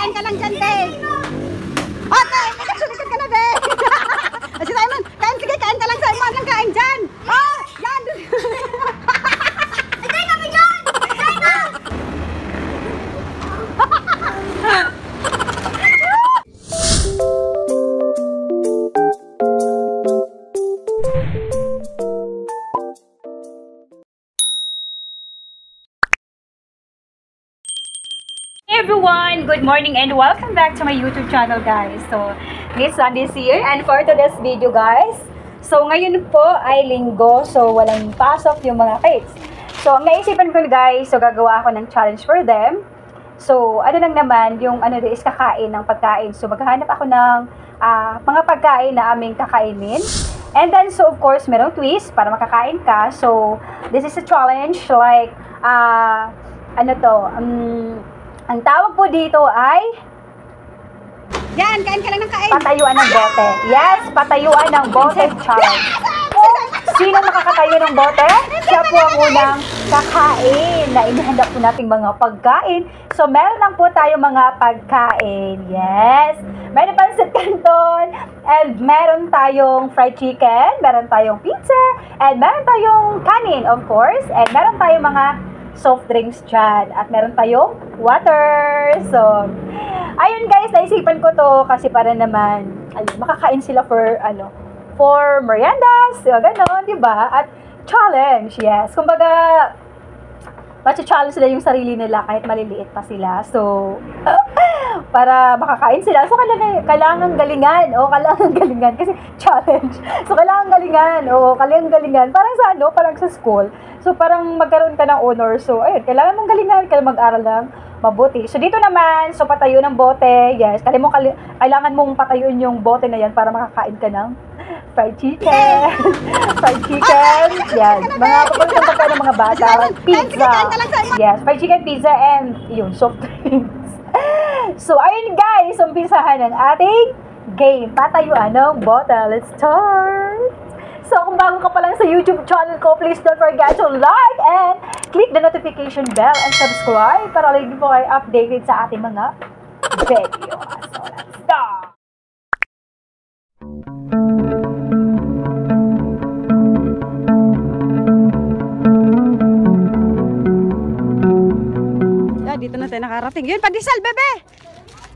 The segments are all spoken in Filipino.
kain ka lang dyan, te. Okay, nagkasulikat ka na, te. Si Simon, kain, sige, kain ka lang, Simon, lang kain dyan. Oh, yan. Ay, kami dyan! Simon! Hey everyone! Good morning and welcome back to my YouTube channel, guys. So, Miss Sunday's here and for today's video, guys. So, ngayon po ay linggo. So, walang pasok yung mga kids. So, ang naisipan ko, guys, so gagawa ako ng challenge for them. So, ano lang naman, yung ano is kakain ng pagkain. So, maghahanap ako ng mga pagkain na aming kakainin. And then, so of course, merong twist para makakain ka. So, this is a challenge like, ang tawag po dito ay yan, kain ka lang ng kain. Patayuan ng bote. Yes, patayuan ng bote challenge. Sino makakatayo ng bote? Siya po ang unang kakain na inihanda po nating mga pagkain. So, meron lang po tayo mga pagkain. Yes. Meron pancit canton, and meron tayong fried chicken, meron tayong pizza, and meron tayong kanin, of course, and meron tayong mga soft drinks dyan. At meron tayong water. So, ayun guys, naisipan ko to kasi para naman, makakain sila for meriendas, gano'n, di ba? At challenge, yes. Kumbaga, challenge sila yung sarili nila kahit maliliit pa sila. So, para makakain sila. So, kailangan galingan. O, kailangan galingan. Kasi challenge. So, kailangan galingan. O, kailangan galingan. Parang sa parang sa school. So, parang magkaroon ka ng honor. So, ayun, kailangan mong galingan. Kailangan mag-aral ng mabuti. So, dito naman, so, patayo ng bote. Yes, kailangan mong patayuin yung bote na yan para makakain ka ng fried chicken. Fried chicken. Yan. Mga papunta ka ng mga bata. Pizza. Yes, fried chicken, pizza, and yun, soft drinks. So, ayun guys, umpisahan ng ating game. Patayuan ng bote. Let's start! So, kung bago ka pa lang sa YouTube channel ko, please don't forget to like and click the notification bell and subscribe para lagi po kayo updated sa ating mga videos. So, let's start! Yeah, dito na tayo nakarating. Yun, pandesal, bebe!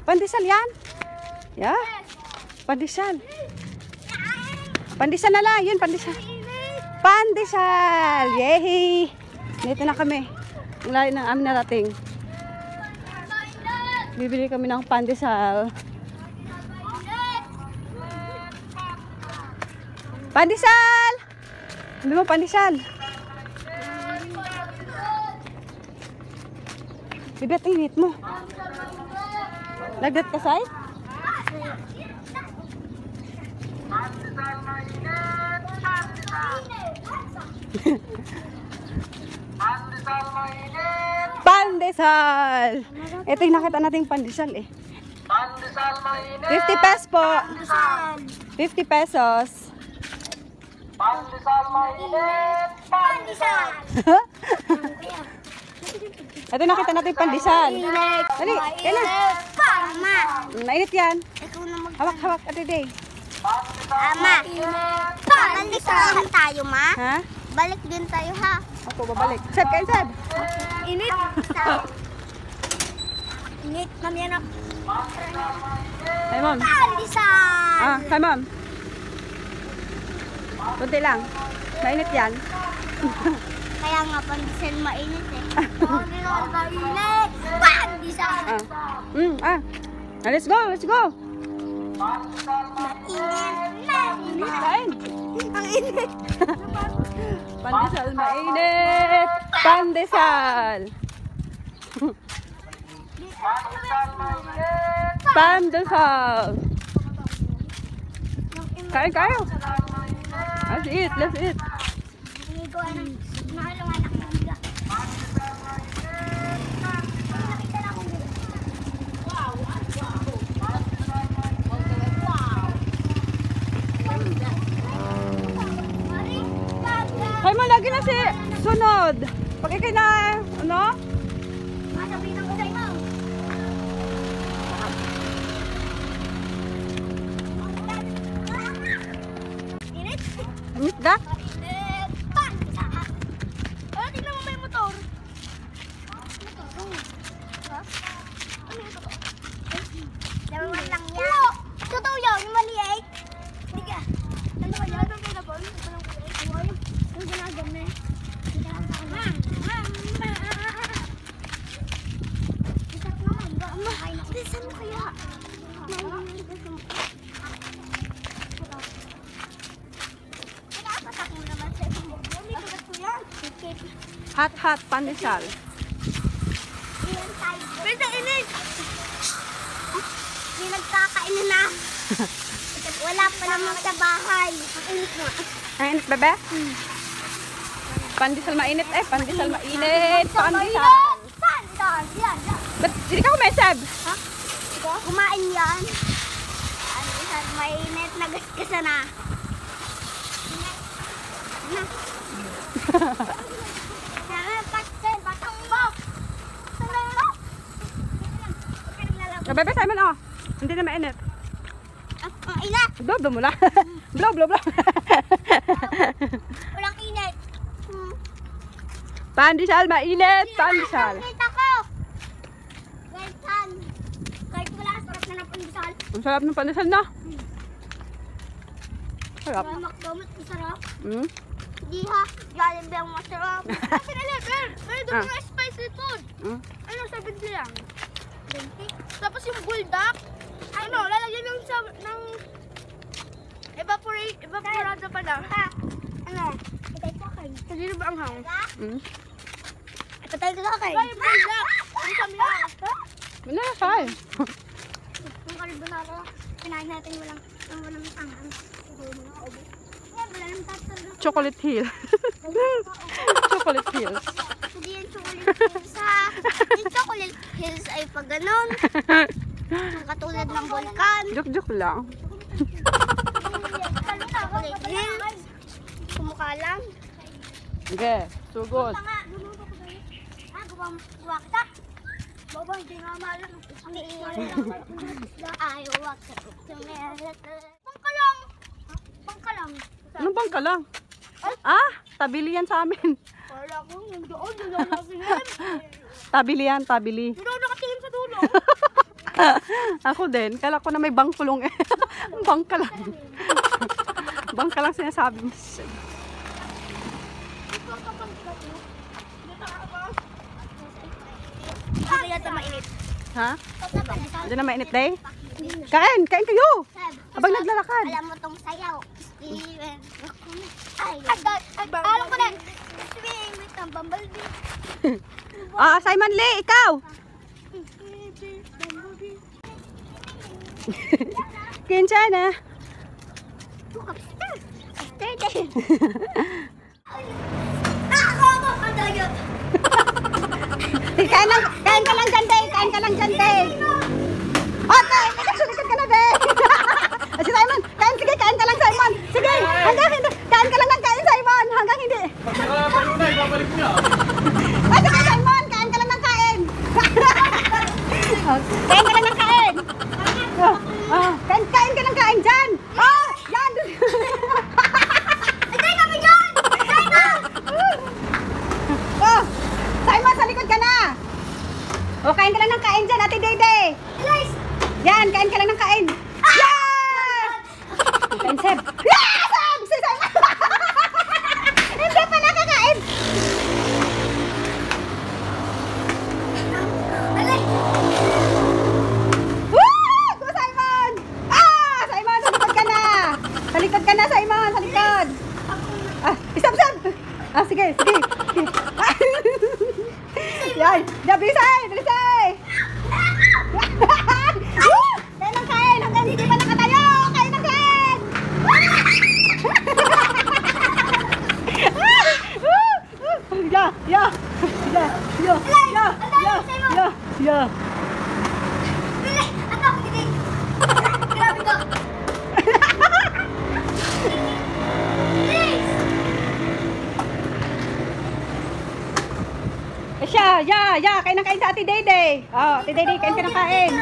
Pandesal yan. Yeah. Pandesal. Pandesal na lang. Yun, pandesal. Pandesal! Yay! Dito na kami. Ang layo ng amin narating. Bibili kami ng pandesal. Pandesal! Sabi mo, pandesal. Bibet, init mo. Lagdat ka, Sai? Pandesal! Ito yung nakita nating pandesal eh. Pandesal mainit! 50 pesos po. 50 pesos. Pandesal mainit! Pandesal! Ito nakita natin pandesal. Dali, kailan? Mama! Mainit yan. Ikaw na mag... Hawak-hawak, Ate. Ama! Pandesal tayo, ma? Ha? Balik din tayo, ha? Ako, babalik. Sab, kain, Sab. Init! Init kami anak. Hi, Mom. Pandesal! Hi, Mom. Kunti lang. Mainit yan. Kaya nga pandesal mainit eh. Pandesal mainit! Pandesal! Let's go, let's go. Mainit! Mainit! Kain. Ang init! Pandesal mainit. Pandesal. Pandesal. Kain kayo. Let's eat, let's eat. Hay mo lagi na si sunod. Pag ikay na, ano? Sabihin ko sa inyo. Dalawa lang yan. Totoo yun, yung maliit. Hindi ka. Ano ba yun? Ano ba yun? Yung ginagami. Saan mo kaya? Patak mo naman sa iyo. Hot pandesal. Pwede init! Hindi nagkakain na. Wala pa naman sa bahay. Ang init mo. Mainit, bebe? Pandesal mainit eh. Pandesal mainit. Pandesal. Pandesal! Yan, yan. Ba't hindi ka kumesab? Ha? Kumain yan. Pandesal mainit. Nagasgasa na. Na. Yan, pastel. Batang mo. Sanay mo. Bebe, Simon, oh. Hindi na mainit. Ang init. Blow mo lang. Blow. Walang init. Pandesal mainit. Pandesal. Nakita ko. Ganyan. Kahit wala, sarap na ng pandesal. Ang sarap ng pandesal na. Sarap. Yung McDonald's, masarap. Mm? Hindi ha, Jollibee ang masarap. Kasi naliver, may doon Ah. mga spicy food. Mm? Ano, 70 lang. 20? Tapos yung bulldog, ano, lalagyan lang sa, ng evaporada pa lang. Ha? Ano? Patay ko kayo. Hindi na ba ang hang? Mm? Patay ko kayo. Ay, bulldog! Ang kami lang. Wala na siya eh. Yung carbonara, pinahin natin walang tanghang. Siguro mga kaubo. Yan, wala nang tatalo. Chocolate Hill. Chocolate Hills. Hindi yung chocolate hills ha. Yung chocolate hills ay pag ganon. Yung katulad ng vulkan. Joke lang. Chocolate hills. Kumukha lang. Sige, sugod. Gawa kita. Baba, hindi nga malam. Ang iiwan lang. Ayaw, wag ka. Pangkalang. Pangkalang. Anong bang ka lang? Ah, tabili yan sa amin. Wala ko, nandoon, nakatingin. Tabili yan, tabili. Hindi ako nakatingin sa dulo. Ako din, kala ko na may bangkulong eh. Bangka lang. Bangka lang sinasabi mo. Hindi yata mainit. Ha? Hindi na mainit day? Kain kayo! Habang naglalakad. Alam mo tong sayaw. Steven. Ay, alam ko na. Swing with ang bumblebee. Ah, Simon Lee, ikaw! Kinchana. After day. Nakakawa ka tayo. Kain ka lang dyan, day. Kain ka lang dyan, day. Okay, nagkasulikat ka na, day. Si Simon, sige, kain ka lang, Simon. Sige, hanggang hindi. Kain ka lang ng kain, Simon. Hanggang hindi. Pag nakalaban na, ibabalik niya. Ay, sige, Simon, kain ka lang ng kain. Kain ka lang ng kain. Kain ka ng kain dyan. Oh, yan. Hindi kami dyan! Oh, Simon, sa likod ka na. Oh, kain ka lang ng kain dyan, Ate Dede. Guys! Yan, kain ka lang ng kain. Yan! Kain, Seb. Yan, Seb! Si Simon. Hindi pa nakakain. Alay! Woo! Go, Simon! Ah! Simon, sa likod ka na. Sa likod ka na, Simon. Sa likod. Ah, isab. Ah, sige. Yan. Bilisay. Woo! Kain ng kain. Hanggang hindi pa nakatayo. Kain ng kain. Yeah. Bili! Ano? Hindi! Grabe ko! Please! Siya, kain ng kain sa Ate Dede. Oh, Ate Dede, kain ka ng kain.